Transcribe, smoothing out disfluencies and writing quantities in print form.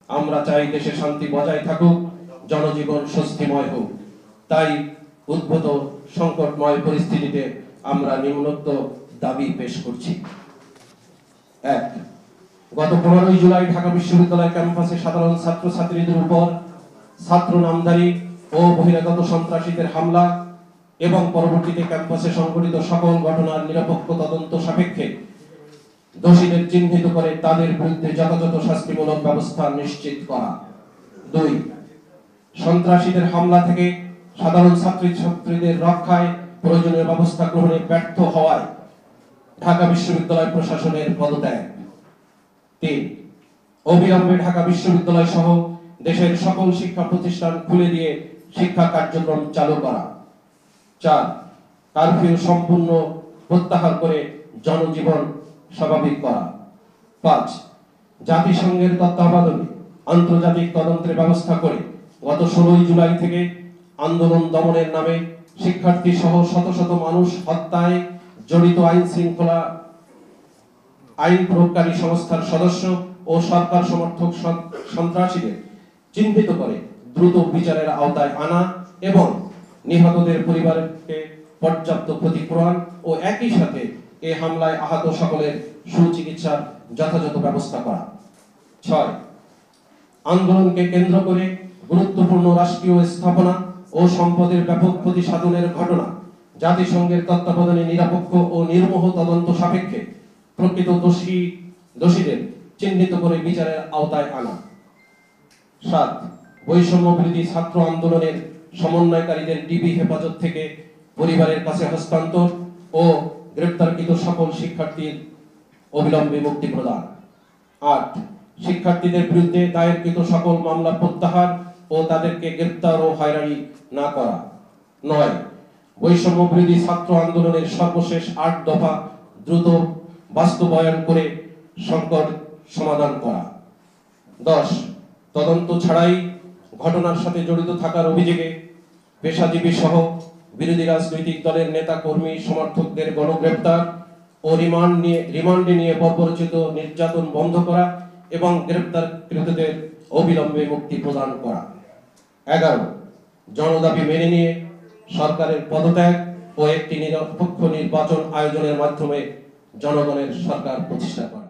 আমরা চাই দেশে শান্তি বজায় থাকুক, জনজীবন স্বস্তিময় হোক। তাই উদ্ভূত সংকটময় পরিস্থিতিতে আমরা নিম্নোক্ত দাবি পেশ করছি। ১, গত 15 জুলাই ঢাকা বিশ্ববিদ্যালয় ক্যাম্পাসে সাধারণ ছাত্রছাত্রীদের উপর ছাত্র নামধারী ও বহিরাগত সন্ত্রাসীদের হামলা এবং পরবর্তীতে ক্যাম্পাসে সংঘটিত সকল ঘটনার নিরপেক্ষ তদন্ত সাপেক্ষে দোষীদের চিহ্নিত করে তাদের বিরুদ্ধে যথাযথ শাস্তিমূলক ব্যবস্থা নিশ্চিত করা। ২, সন্ত্রাসীদের হামলা থেকে সাধারণ ছাত্রছাত্রীদের রক্ষায় প্রয়োজনীয় ব্যবস্থা গ্রহণে ব্যর্থ হওয়ায় ঢাকা বিশ্ববিদ্যালয় প্রশাসনের পদত্যাগ। ৩, অবিলম্বে ঢাকা বিশ্ববিদ্যালয় সহ দেশের সকল শিক্ষা প্রতিষ্ঠান খুলে দিয়ে শিক্ষা কার্যক্রম চালু করা। ৪, কারফিউ সম্পূর্ণ প্রত্যাহার করে জনজীবন স্বাভাবিক করা। ৫, জাতিসংঘের তত্ত্বাবধানে আন্তর্জাতিক তদন্তের ব্যবস্থা করে গত 16 জুলাই থেকে আন্দোলন দমনের নামে শিক্ষার্থী সহ শত শত মানুষ হত্যায় জড়িত আইন প্রয়োগকারী সংস্থার সদস্য ও সরকার সমর্থক সন্ত্রাসীদের চিহ্নিত করে দ্রুত বিচারের আওতায় আনা এবং নিহতদের পরিবারকে পর্যাপ্ত ক্ষতিপূরণ ও একই সাথে এই হামলায় আহত সকলের সুচিকিৎসার যথাযথ ব্যবস্থা করা। ৬, আন্দোলনকে কেন্দ্র করে গুরুত্বপূর্ণ রাষ্ট্রীয় স্থাপনা ও সম্পদের ব্যাপক ক্ষতি সাধনের ঘটনা জাতিসংঘের তত্ত্বাবধানে নিরপেক্ষ ও নির্মোহ তদন্ত সাপেক্ষে প্রকৃত দোষীদের চিহ্নিত করে বিচারের আওতায় আনা। ৭, বৈষম্য বিরোধী ছাত্র আন্দোলনের সমন্বয়কারীদের ডিবি হেফাজত থেকে পরিবারের কাছে হস্তান্তর ও গ্রেপ্তারকৃত সকল শিক্ষার্থীর অবিলম্বে মুক্তি প্রদান। ৮, শিক্ষার্থীদের বিরুদ্ধে দায়েরকৃত সকল মামলা প্রত্যাহার ও তাদেরকে গ্রেপ্তার ও হয়রানি না করা। ৯, বৈষম্য বিরোধী ছাত্র আন্দোলনের সর্বশেষ ৮ দফা দ্রুত বাস্তবায়ন করে সংকট সমাধান করা। ১০, তদন্ত ছাড়াই ঘটনার সাথে জড়িত থাকার অভিযোগে পেশাজীবী সহ বিরোধী রাজনৈতিক দলের নেতা কর্মী সমর্থকদের গণগ্রেপ্তার ও রিমান্ডে নিয়ে বর্বরচিত নির্যাতন বন্ধ করা এবং গ্রেপ্তারকৃতদের অবিলম্বে মুক্তি প্রদান করা। ১১, জনদাবি মেনে নিয়ে সরকারের পদত্যাগ ও একটি নিরপেক্ষ নির্বাচন আয়োজনের মাধ্যমে জনগণের সরকার প্রতিষ্ঠা করা।